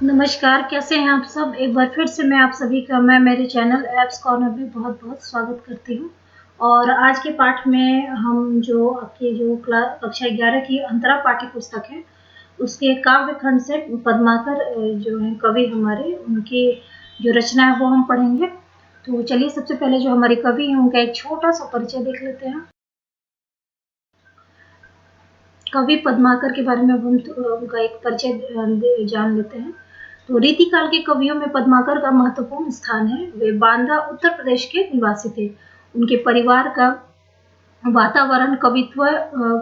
नमस्कार, कैसे हैं आप सब? एक बार फिर से मैं मेरे चैनल एप्स कॉर्नर में बहुत-बहुत स्वागत करती हूँ। और आज के पाठ में हम जो आपकी जो कक्षा 11 की अंतरा पाठ्य पुस्तक है, उसके काव्य खंड से पद्माकर जो हैं कवि हमारे, उनकी जो रचना है वो हम पढ़ेंगे। तो चलिए सबसे पहले जो हमारे कवि हैं उनका एक छोटा-सा परिचय देख लेते हैं। कवि पद्माकर के बारे में अब हम उनका एक परिचय जान लेते हैं। तो रीतिकाल के कवियों में पद्माकर का महत्वपूर्ण स्थान है। वे बांदा उत्तर प्रदेश के निवासी थे। उनके परिवार का वातावरण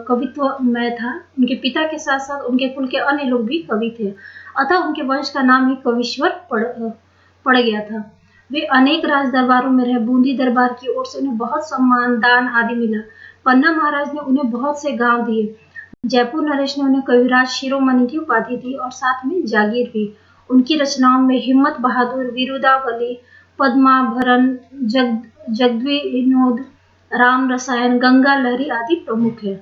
कवित्वमय था। उनके पिता के साथ साथ उनके कुल के अन्य लोग भी कवि थे, अतः उनके वंश का नाम ही कवीश्वर पड़ गया था। वे अनेक राज दरबारों में रहे। बूंदी दरबार की ओर से उन्हें बहुत सम्मान दान आदि मिला। पन्ना महाराज ने उन्हें बहुत से गांव दिए। जयपुर नरेश ने उन्हें कविराज शिरोमणि की उपाधि दी और साथ में जागीर भी। उनकी रचनाओं में हिम्मत बहादुर, विरुदावली, पद्माभरण, जगद्विनोद, राम रसायन, गंगा लहरी आदि प्रमुख है।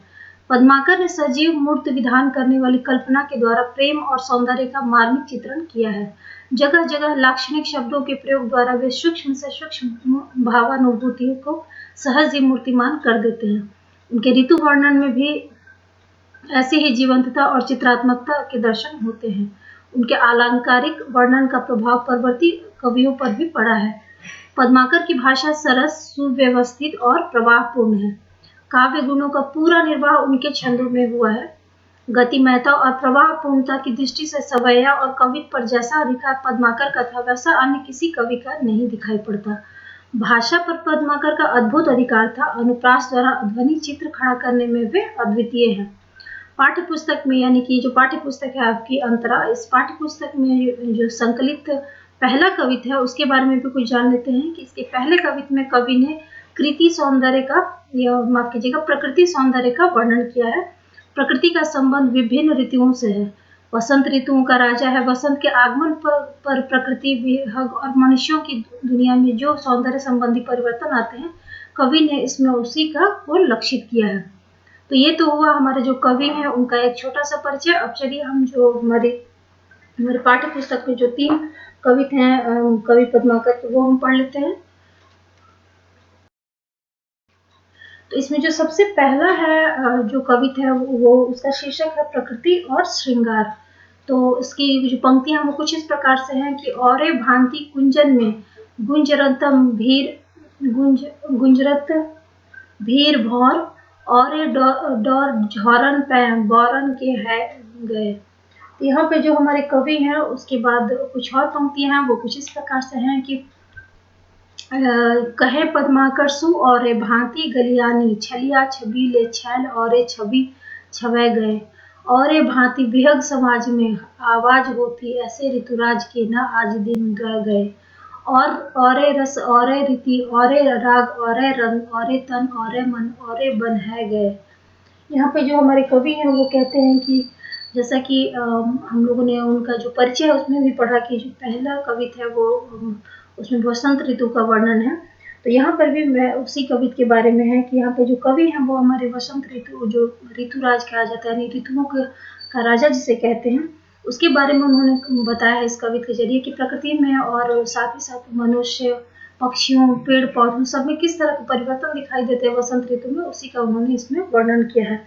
पद्माकर ने सजीव मूर्त विधान करने वाली कल्पना के द्वारा प्रेम और सौंदर्य का मार्मिक चित्रण किया है। जगह जगह लाक्षणिक शब्दों के प्रयोग द्वारा वे सूक्ष्म से सूक्ष्म भावानुभूतियों को सहज ही मूर्तिमान कर देते हैं। उनके ऋतु वर्णन में भी ऐसी ही जीवंतता और चित्रात्मकता के दर्शन होते हैं। उनके अलंकारिक वर्णन का प्रभाव परवर्ती कवियों पर भी पड़ा है। पद्माकर की भाषा सरस, सुव्यवस्थित और प्रवाहपूर्ण है। काव्य गुणों का पूरा निर्वाह उनके छंदों में हुआ है। गतिमयता और प्रवाहपूर्णता की दृष्टि से सवैया और कवित्व पर जैसा अधिकार पद्माकर का था, वैसा अन्य किसी कवि का नहीं दिखाई पड़ता। भाषा पर पद्माकर का अद्भुत अधिकार था। अनुप्रास द्वारा ध्वनि चित्र खड़ा करने में वे अद्वितीय हैं। पाठ्य पुस्तक में, यानी कि जो पाठ्य पुस्तक है आपकी अंतरा, इस पाठ्य पुस्तक में जो संकलित पहला कविता है उसके बारे में भी कुछ जान लेते हैं कि इसके पहले कविता में कवि ने कृति सौंदर्य का, या माफ कीजिएगा, प्रकृति सौंदर्य का वर्णन किया है। प्रकृति का संबंध विभिन्न ऋतुओं से है। वसंत ऋतुओं का राजा है। वसंत के आगमन पर प्रकृति विहग और मनुष्यों की दुनिया में जो सौंदर्य संबंधी परिवर्तन आते हैं, कवि ने इसमें उसी का को लक्षित किया है। तो ये तो हुआ हमारे जो कवि हैं उनका एक छोटा सा परिचय। अब चलिए हम जो हमारे पाठ्य पुस्तक में जो 3 कविता हैं कवि पद्माकर के, वो हम पढ़ लेते हैं। तो इसमें जो सबसे पहला है जो कविता है वो उसका शीर्षक है प्रकृति और श्रृंगार। तो इसकी जो पंक्तियां वो कुछ इस प्रकार से हैं कि औरे भांति कुंजन में गुंजरतम भीर गुंजरत भीर भौर और डोर झौरन पै बौरन के है गए। तो यहाँ पे जो हमारे कवि हैं उसके बाद कुछ और पंक्तियां हैं वो कुछ इस प्रकार से हैं कि कहे पद्माकर सु और भांति गलियानी छलिया छबीले छैल और छवि छवै गए। और भांति विहग समाज में आवाज होती ऐसे ऋतुराज के न आज दिन रह गए। और रस और रीति और राग और रंग और तन और मन और बन है गए। यहाँ पे जो हमारे कवि हैं वो कहते हैं कि जैसा कि हम लोगों ने उनका जो परिचय है उसमें भी पढ़ा कि जो पहला कविता है वो उसमें वसंत ऋतु का वर्णन है। तो यहाँ पर भी मैं उसी कविता के बारे में है कि यहाँ पे जो कवि हैं वो हमारे वसंत ऋतु, जो ऋतुराज कहा जाता है, यानी ऋतुओं का राजा जिसे कहते हैं, उसके बारे में उन्होंने बताया है इस कविता के जरिए कि प्रकृति में और साथ ही साथ मनुष्य, पक्षियों, पेड़ पौधों सब में किस तरह के परिवर्तन दिखाई देते हैं वसंत ऋतु में, उसी का उन्होंने इसमें वर्णन किया है।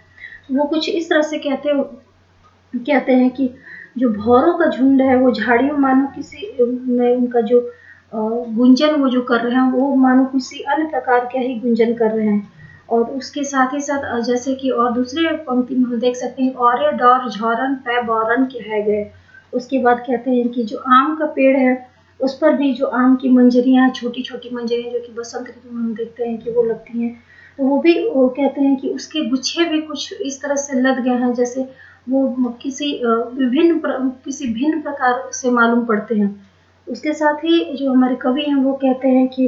वो कुछ इस तरह से कहते हैं कि जो भौरों का झुंड है वो झाड़ियों मानो किसी में उनका जो गुंजन वो जो कर रहे हैं वो मानो किसी अन्य प्रकार का ही गुंजन कर रहे हैं। और उसके साथ ही साथ जैसे कि और दूसरे पंक्ति में हम देख सकते हैं और डोर झौरन पै बौरन के है गए। उसके बाद कहते हैं कि जो आम का पेड़ है उस पर भी जो आम की मंजरियां, छोटी छोटी मंजरियां जो कि बसंत ऋतु में हम देखते हैं कि वो लगती हैं, तो वो कहते हैं कि उसके गुच्छे भी कुछ इस तरह से लद गए हैं जैसे वो किसी भिन्न प्रकार से मालूम पड़ते हैं। उसके साथ ही जो हमारे कवि हैं वो कहते हैं कि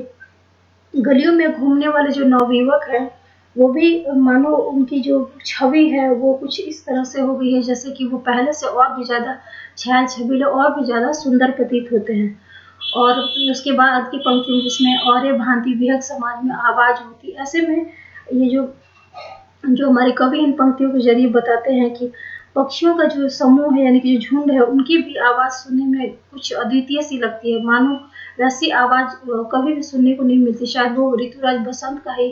गलियों में घूमने वाले जो नवयुवक हैं वो भी मानो उनकी जो छवि है वो कुछ इस तरह से हो गई है जैसे कि वो पहले से और भी ज़्यादा छैल छबीले और भी ज़्यादा सुंदर प्रतीत होते हैं। और उसके बाद की पंक्ति में जिसमें और भांति विहग समाज में आवाज होती, ऐसे में ये जो हमारे कवि इन पंक्तियों के जरिए बताते हैं कि पक्षियों का जो समूह है यानी कि जो झुंड है उनकी भी आवाज़ सुनने में कुछ अद्वितीय सी लगती है, मानो वैसी आवाज़ कभी भी सुनने को नहीं मिलती। शायद वो ऋतुराज बसंत का ही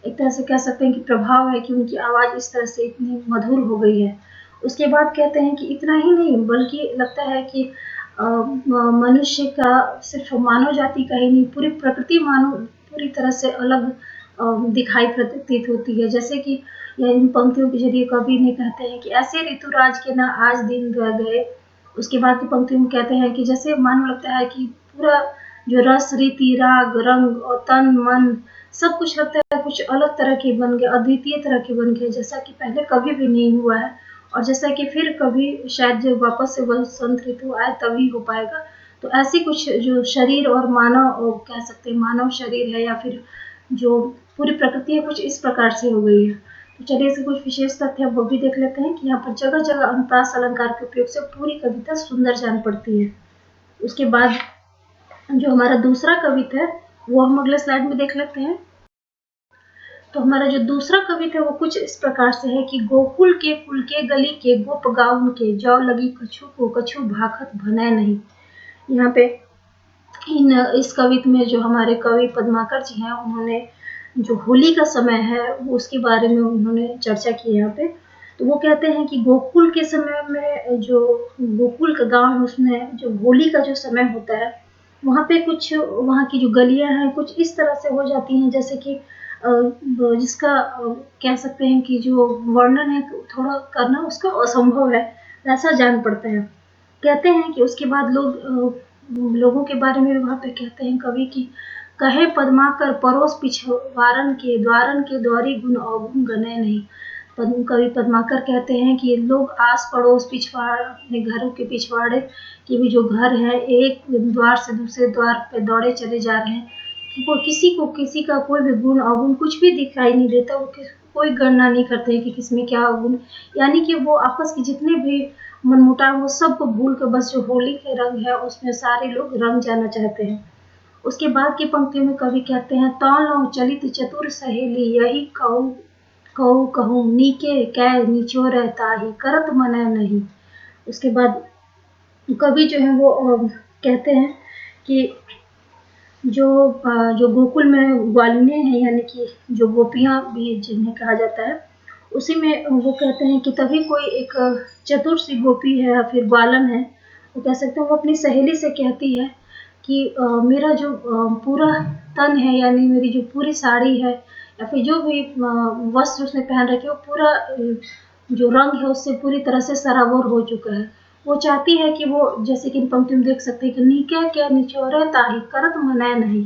एक तरह से कह सकते हैं कि प्रभाव है कि उनकी आवाज़ इस तरह से इतनी मधुर हो गई है। उसके बाद कहते हैं कि इतना ही नहीं बल्कि लगता है कि मनुष्य का सिर्फ मानव जाति का ही नहीं पूरी प्रकृति मानो पूरी तरह से अलग दिखाई प्रतीत होती है। जैसे कि या इन पंक्तियों के जरिए कवि ने कहते हैं कि ऐसे ऋतुराज के ना आज दिन रह गए। उसके बाद की पंक्तियों में कहते हैं कि जैसे मानो लगता है कि पूरा जो रस रीति राग रंग और तन मन सब कुछ लगता है कुछ अलग तरह के बन गए, अद्वितीय तरह के बन गए, जैसा कि पहले कभी भी नहीं हुआ है और जैसा कि फिर कभी शायद जब वापस से बसंत ऋतु आए तभी हो पाएगा। तो ऐसी कुछ जो शरीर और मानव कह सकते हैं मानव शरीर है या फिर जो पूरी प्रकृति है कुछ इस प्रकार से हो गई है। तो चलिए इसके कुछ विशेष तथ्य वो भी देख लेते हैं कि यहाँ पर जगह जगह अनुप्रास अलंकार के उपयोग से पूरी कविता सुंदर जान पड़ती है। उसके बाद जो हमारा दूसरा कविता है वो हम अगले स्लाइड में देख लेते हैं। तो हमारा जो दूसरा कविता है वो कुछ इस प्रकार से है कि गोकुल के कुल के गली के गोप गाउन के जौ लगी कछु को कछु भाखत भनय नहीं। यहाँ पे इस कविता में जो हमारे कवि पद्माकर जी हैं उन्होंने जो होली का समय है वो उसके बारे में उन्होंने चर्चा की यहाँ पे। तो वो कहते हैं कि गोकुल के समय में जो गोकुल का गांव है उसमें जो होली का जो समय होता है वहाँ पे कुछ वहाँ की जो गलियाँ हैं कुछ इस तरह से हो जाती हैं जैसे कि जिसका कह सकते हैं कि जो वर्णन है थोड़ा करना उसका असंभव है वैसा जान पड़ता है। कहते हैं कि उसके बाद लोगों के बारे में वहाँ पे कहते हैं कवि की कहे पद्माकर परोस पिछवारन के द्वारी गुण अवगुण गने नहीं। कवि पद्माकर कहते हैं कि लोग आस पड़ोस पिछवाड़ अपने घरों के पिछवाड़े के भी जो घर है एक द्वार से दूसरे द्वार पे दौड़े चले जा रहे हैं कि किसी का कोई भी गुण अवगुण कुछ भी दिखाई नहीं देता। वो कोई गणना नहीं करते हैं कि किसमें क्या अवगुण यानी कि वो आपस के जितने भी मनमुटाव वो सबको भूल कर बस जो होली के रंग है उसमें सारे लोग रंग जाना चाहते हैं। उसके बाद की पंक्ति में कवि कहते हैं तौ लौ चलित चतुर सहेली यही कहूँ कहूँ कहूँ नीके कै निचोर ताही करत मनै नहीं। उसके बाद कवि जो है वो कहते हैं कि जो गोकुल में ग्वालिनी है यानी कि जो गोपियाँ भी जिन्हें कहा जाता है उसी में वो कहते हैं कि तभी कोई एक चतुर सी गोपी है या फिर ग्वालन है वो कह सकते हैं वो अपनी सहेली से कहती है कि मेरा जो पूरा तन है यानी मेरी जो पूरी साड़ी है या फिर जो भी वस्त्र उसने पहन रखे वो पूरा जो रंग है उससे पूरी तरह से सराबोर हो चुका है। वो चाहती है कि वो जैसे कि इन पंक्ति में देख सकते हैं कि नीके क्या निचोरे ताही करत मनै नहीं।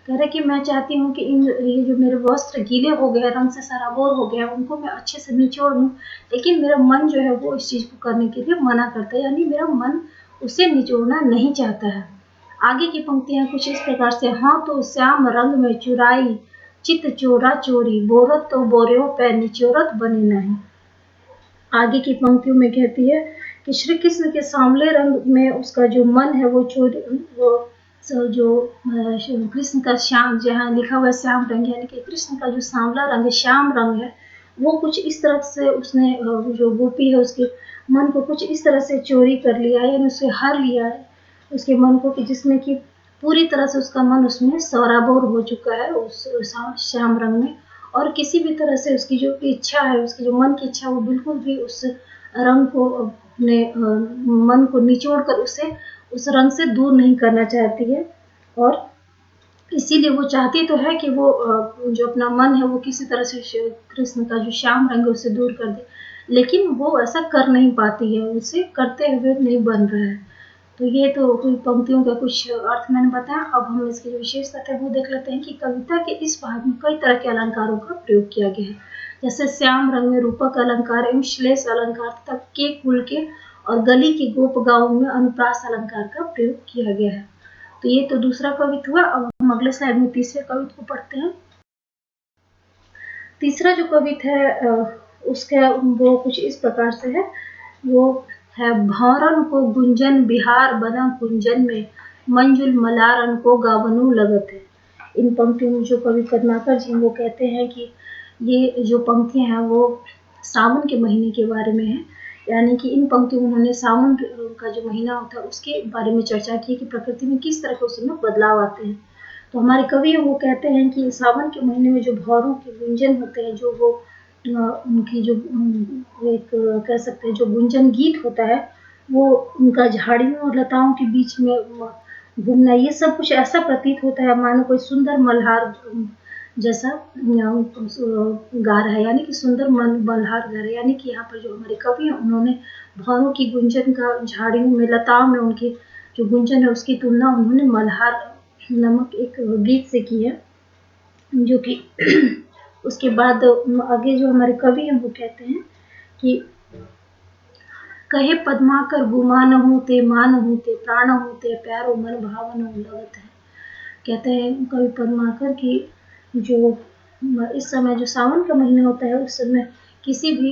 कह रहे कि मैं चाहती हूँ कि ये जो मेरे वस्त्र गीले हो गए रंग से सराबोर हो गया उनको मैं अच्छे से निचोड़ लूँ लेकिन मेरा मन जो है वो इस चीज़ को करने के लिए मना करता है यानी मेरा मन उसे निचोड़ना नहीं चाहता है। आगे की पंक्तियां कुछ इस प्रकार से हाँ तो श्याम रंग में चुराई चित चोरा चोरी बोरत तो बोर्यो पे निचोरत बने नहीं। आगे की पंक्तियों में कहती है कि श्री कृष्ण के सांवले रंग में उसका जो मन है वो जो कृष्ण का श्याम जहाँ लिखा हुआ है श्याम रंग यानी कि कृष्ण का जो सांवला रंग है श्याम रंग है वो कुछ इस तरह से उसने जो गोपी है उसके मन को कुछ इस तरह से चोरी कर लिया है यानी उसे हर लिया है उसके मन को कि जिसमें कि पूरी तरह से उसका मन उसमें सराबोर हो चुका है उस श्याम रंग में और किसी भी तरह से उसकी जो इच्छा है उसकी जो मन की इच्छा वो बिल्कुल भी उस रंग को अपने मन को निचोड़ कर उसे उस रंग से दूर नहीं करना चाहती है और इसीलिए वो चाहती तो है कि वो जो अपना मन है वो किसी तरह से कृष्ण का जो श्याम रंग है उसे दूर कर दे लेकिन वो ऐसा कर नहीं पाती है उसे करते हुए नहीं बन रहा है। तो ये तो कोई पंक्तियों का कुछ अर्थ मैंने बताया। अब हम इसकी जो विशेषता है वो देख लेते हैं कि कविता के इस भाग में कई तरह के अलंकारों का प्रयोग किया गया है जैसे श्याम रंग में रूपक अलंकार एवं श्लेष अलंकार तथा के कुल के और गली के गोप गाँव में अनुप्रास अलंकार का प्रयोग किया गया है। तो ये तो दूसरा कवित्व हुआ। अब हम अगले स्लाइड में तीसरे कवित्व को पढ़ते हैं। तीसरा जो कवित्व है उसका वो कुछ इस प्रकार से है वो है भौरन को गुंजन बिहार बना कुंजन में मंजुल मलारन को गावनु लगत है। इन पंक्तियों में जो कवि पद्माकर जी वो कहते हैं कि ये जो पंक्तियां हैं वो सावन के महीने के बारे में है यानी कि इन पंक्तियों में उन्होंने सावन का जो महीना होता है उसके बारे में चर्चा की कि प्रकृति में किस तरह के उसमें बदलाव आते हैं। तो हमारे कवि वो कहते हैं कि सावन के महीने में जो भौरों के गुंजन होते हैं, जो वो उनकी जो एक कह सकते हैं जो गुंजन गीत होता है, वो उनका झाड़ियों और लताओं के बीच में घूमना, ये सब कुछ ऐसा प्रतीत होता है मानो कोई सुंदर मल्हार जैसा गा रहा है, यानी कि सुंदर मल्हार गा रहा है। यानी कि यहाँ पर जो हमारे कवि हैं उन्होंने भौरों की गुंजन का झाड़ियों में लताओं में उनकी जो गुंजन है उसकी तुलना उन्होंने मल्हार नामक एक गीत से की है, जो कि उसके बाद आगे जो हमारे कवि हैं वो कहते हैं कि कहे पद्माकर गुमान होते मान होते प्राण होते प्यारो मन भावन लगत है। कहते हैं कवि पद्माकर की जो इस समय जो सावन का महीना होता है उस समय किसी भी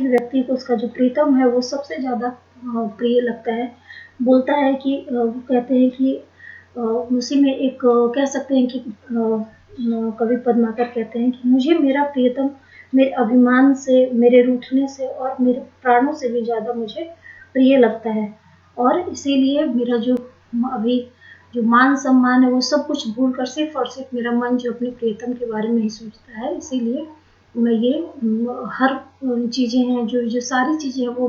व्यक्ति को उसका जो प्रीतम है वो सबसे ज़्यादा प्रिय लगता है। बोलता है कि कहते हैं कि उसी में एक कह सकते हैं कि कवि पद्माकर कहते हैं कि मुझे मेरा प्रियतम मेरे अभिमान से, मेरे रूठने से और मेरे प्राणों से भी ज़्यादा मुझे प्रिय लगता है, और इसीलिए मेरा जो अभी जो मान सम्मान है वो सब कुछ भूल कर सिर्फ और सिर्फ मेरा मन जो अपने प्रियतम के बारे में ही सोचता है। इसीलिए मैं ये हर चीज़ें हैं जो सारी चीज़ें हैं वो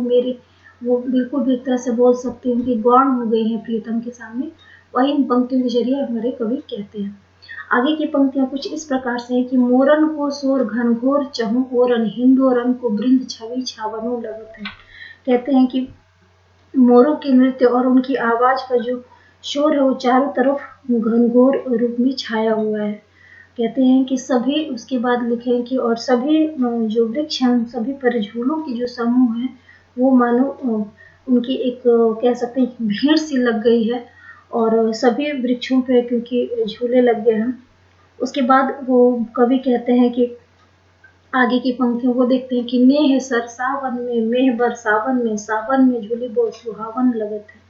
बिल्कुल भी एक तरह से बोल सकती हूँ कि गौण हो गई हैं प्रियतम के सामने। वही इन पंक्तियों के जरिए हमारे कवि कहते हैं। आगे की पंक्तियां कुछ इस प्रकार से है कि मोरन को शोर घनघोर चहु ओरन हिंदोरन को वृंद छवि छावनो लगत है। कहते हैं कि मोरों के नृत्य और उनकी आवाज का जो शोर है वो चारों तरफ घनघोर रूप में छाया हुआ है। कहते हैं कि सभी उसके बाद लिखे हैं कि और सभी जो वृक्ष हैं सभी परिझूलों की जो समूह है वो मानो उनकी एक कह सकते हैं भीड़ सी लग गई है, और सभी वृक्षों पे क्योंकि झूले लग गए हैं। उसके बाद वो कवि कहते हैं कि आगे की पंक्तियों को देखते हैं कि नेह सर सावन में मेह बर सावन में झूली बहुत सुहावन लगत है।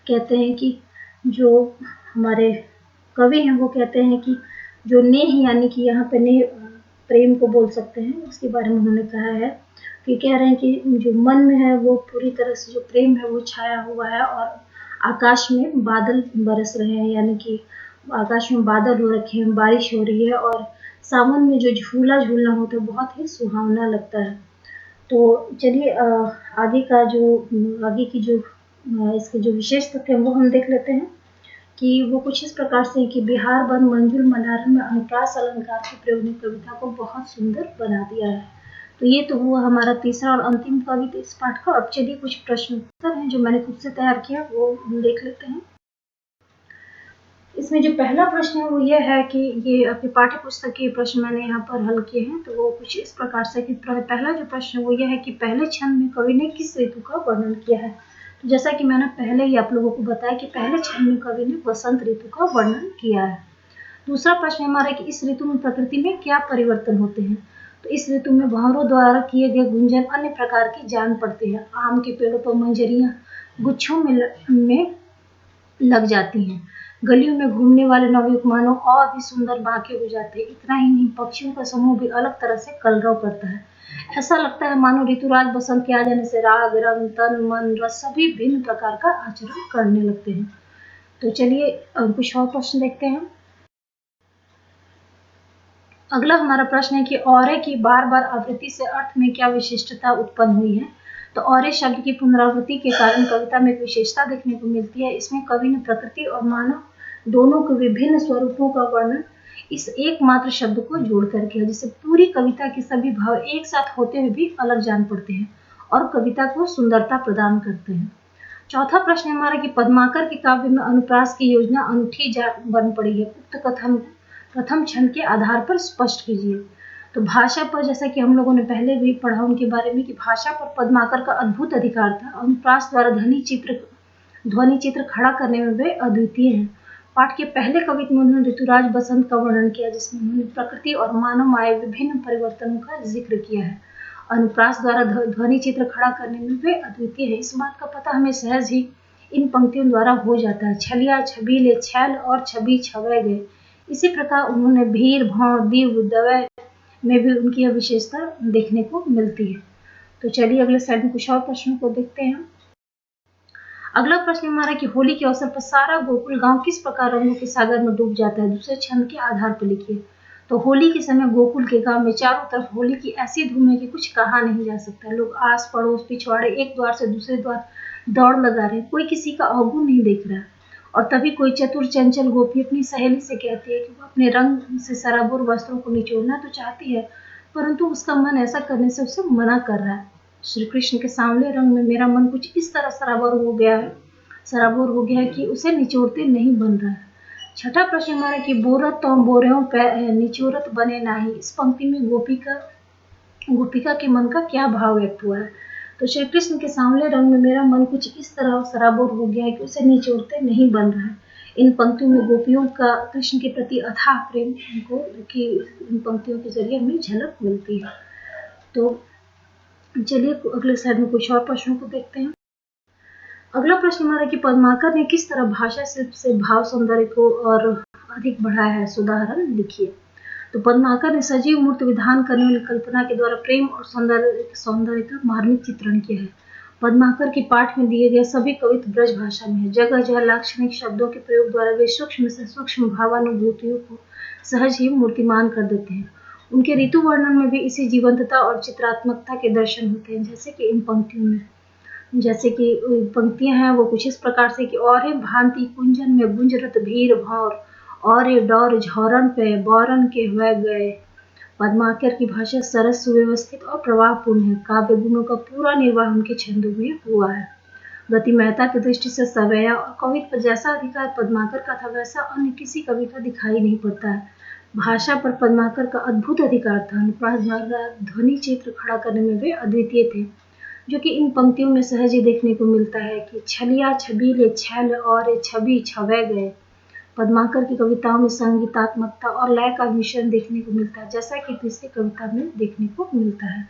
कहते हैं कि जो हमारे कवि हैं वो कहते हैं कि जो नेह यानी कि यहाँ पे नेह प्रेम को बोल सकते हैं, उसके बारे में उन्होंने कहा है कि कह रहे हैं कि जो मन में है वो पूरी तरह से जो प्रेम है वो छाया हुआ है, और आकाश में बादल बरस रहे हैं, यानी कि आकाश में बादल हो रखे हैं, बारिश हो रही है, और सावन में जो झूला झूलना होता है बहुत ही सुहावना लगता है। तो चलिए आगे की जो इसके जो विशेष तथ्य हैं वो हम देख लेते हैं कि वो कुछ इस प्रकार से है कि बिहार वन मंजुल मल्हार में अनुप्रास अलंकार के प्रयोग ने कविता को बहुत सुंदर बना दिया है। तो ये तो हुआ हमारा तीसरा और अंतिम कविता इस पाठ का। अब चलिए कुछ प्रश्न उत्तर हैं जो मैंने खुद से तैयार किया वो देख लेते हैं। इसमें जो पहला प्रश्न है वो ये है कि ये अपनी पाठ्य पुस्तक के प्रश्न मैंने यहाँ पर हल किए हैं। तो वो कुछ इस प्रकार से कि पहला जो प्रश्न है वो ये है कि पहले छंद में कवि ने किस ऋतु का वर्णन किया है। तो जैसा कि मैंने पहले ही आप लोगों को बताया कि पहले छंद में कवि ने वसंत ऋतु का वर्णन किया है। दूसरा प्रश्न हमारा कि इस ऋतु में प्रकृति में क्या परिवर्तन होते हैं। तो इस ऋतु में भंवरों द्वारा किए गए गुंजन अन्य प्रकार की जान पड़ती है। आम के पेड़ों पर मंजरियां गुच्छों में लग जाती हैं। गलियों में घूमने वाले नवयुवक मानो और भी सुंदर बांके हो जाते हैं। इतना ही नहीं, पक्षियों का समूह भी अलग तरह से कलरव करता है। ऐसा लगता है मानो ऋतुराज बसंत के आ जाने से राग रंग तन मन रस सभी भिन्न प्रकार का आचरण करने लगते हैं। तो चलिए कुछ और प्रश्न देखते हैं। अगला हमारा प्रश्न है कि औरे की बार बार आवृत्ति से अर्थ में क्या विशिष्टता उत्पन्न हुई है। तो औरे शब्द की पुनरावृत्ति के कारण कविता में एक विशेषता देखने को मिलती है। इसमें कवि ने प्रकृति और मानव दोनों के विभिन्न स्वरूपों का वर्णन इस एकमात्र शब्द को जोड़कर किया, जिससे पूरी कविता के सभी भाव एक साथ होते हुए भी अलग जान पड़ते हैं और कविता को सुंदरता प्रदान करते हैं। चौथा प्रश्न हमारा कि पद्माकर के काव्य में अनुप्रास की योजना अनूठी बन पड़ी है। उक्त कथन प्रथम छंद के आधार पर स्पष्ट कीजिए। तो भाषा पर, जैसा कि हम लोगों ने पहले भी पढ़ा उनके बारे में कि भाषा पर पद्माकर का अद्भुत अधिकार था। अनुप्रास द्वारा ध्वनि चित्र खड़ा करने में वे अद्वितीय हैं। पाठ के पहले कविता में उन्होंने ऋतुराज बसंत का वर्णन किया, जिसमें उन्होंने प्रकृति और मानव आए विभिन्न परिवर्तनों का जिक्र किया है। अनुप्रास द्वारा ध्वनि चित्र खड़ा करने में वे अद्वितीय है। इस बात का पता हमें सहज ही इन पंक्तियों द्वारा हो जाता है। छलिया छबीले छैल और छवि छवै गए। इसी प्रकार उन्होंने भीर भौर दीव दवै में भी उनकी यह विशेषता देखने को मिलती है। तो चलिए अगले स्लाइड में कुछ और प्रश्नों को देखते हैं। अगला प्रश्न हमारा कि होली के अवसर पर सारा गोकुल गांव किस प्रकार रंगों के सागर में डूब जाता है, दूसरे छंद के आधार पर लिखिए। तो होली के समय गोकुल के गांव में चारों तरफ होली की ऐसी धूम है कि कुछ कहा नहीं जा सकता। लोग आस पड़ोस पिछवाड़े एक द्वार से दूसरे द्वार दौड़ लगा रहे, कोई किसी का अवगुण नहीं देख रहा। और तभी कोई चतुर चंचल गोपी अपनी सहेली से कहती है कि वो अपने रंग से सराबोर वस्त्रों को निचोड़ना तो चाहती है, परंतु उसका मन ऐसा करने से उसे मना कर रहा है। श्री कृष्ण के सांवले रंग में मेरा मन कुछ इस तरह सराबोर हो गया है कि उसे निचोड़ते नहीं बन रहा है। छठा प्रश्न हमारा कि बोरत तो बोरेओं निचोरत बने नाही। इस पंक्ति में गोपिका के मन का क्या भाव व्यक्त हुआ है। तो श्री कृष्ण के सांवले रंग में मेरा मन कुछ इस तरह सराबोर हो गया है कि उसे निचोड़ते नहीं बन रहा है। इन पंक्तियों में गोपियों का कृष्ण के प्रति अथाह प्रेम को कि इन पंक्तियों के जरिए हमें झलक मिलती है। तो चलिए अगले स्लाइड में कुछ और प्रश्नों को देखते हैं। अगला प्रश्न हमारा कि पद्माकर ने किस तरह भाषा शिल्प से भाव सौंदर्य को और अधिक बढ़ाया है, उदाहरण लिखिए। तो पद्माकर ने सजीव मूर्त विधान करने वाली कल्पना के द्वारा प्रेम और सौंदर्य का मार्मिक चित्रण किया है। पद्माकर की पाठ में दिए गए सभी कवित्व ब्रज भाषा में है। जगह जगह लाक्षणिक शब्दों के प्रयोग द्वारा वे सूक्ष्म से सूक्ष्म भावानुभूतियों को सहज ही मूर्तिमान कर देते हैं। उनके ऋतु वर्णन में भी इसी जीवंतता और चित्रात्मकता के दर्शन होते हैं, जैसे कि इन पंक्तियों में। जैसे कि पंक्तियां हैं वो कुछ इस प्रकार से कि और भांति कुंजन में गुंजरत भीड़ भौर और डौर झौरन पे बौरन के हुए गए। पद्माकर की भाषा सरस सुव्यवस्थित और प्रवाहपूर्ण है। काव्य गुणों का पूरा निर्वाह उनके छंदों में हुआ है। गतिमयता की दृष्टि से सवैया और कवित्व जैसा अधिकार पद्माकर का था, वैसा अन्य किसी कवि का दिखाई नहीं पड़ता है। भाषा पर पद्माकर का अद्भुत अधिकार था। अनुप्रास द्वारा ध्वनि चित्र खड़ा करने में वे अद्वितीय थे, जो कि इन पंक्तियों में सहज ही देखने को मिलता है कि छलिया छबीले छैल और छवि छवे गए। पद्माकर की कविताओं में संगीतात्मकता और लय का मिश्रण देखने को मिलता है, जैसा कि तीसरी कविता में देखने को मिलता है।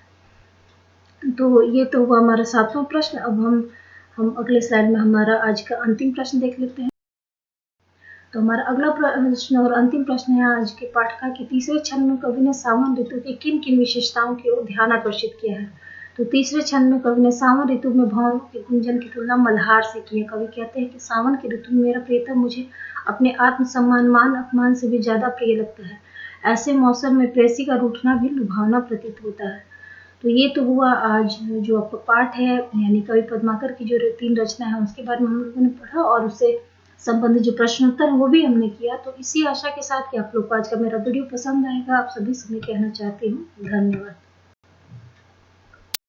तो ये तो हुआ हमारा 7वां प्रश्न। अब हम अगले स्लाइड में हमारा आज का अंतिम प्रश्न देख लेते हैं। तो हमारा अगला प्रश्न और अंतिम प्रश्न है आज के पाठ का कि तीसरे छंद में कवि ने सावन ऋतु की किन किन विशेषताओं की ओर ध्यान आकर्षित किया है। तो तीसरे छंद में कवि ने सावन ऋतु में भंवरों के गुंजन की तुलना मल्हार से की है। कवि कहते हैं कि सावन की ऋतु में मेरा प्रियतम मुझे अपने आत्मसम्मान मान अपमान से भी ज्यादा प्रिय लगता है। ऐसे मौसम में प्रेयसी का रूठना भी लुभावना प्रतीत होता है। तो ये तो हुआ आज जो आपका पाठ है, यानी कवि पद्माकर की जो 3 रचना है उसके बारे में हम लोगों ने पढ़ा और उससे संबंधित जो प्रश्न उत्तर है वो भी हमने किया। तो इसी आशा के साथ कि आप लोग को आज का मेरा वीडियो पसंद आएगा। आप सभी से मैं कहना चाहती हूँ धन्यवाद।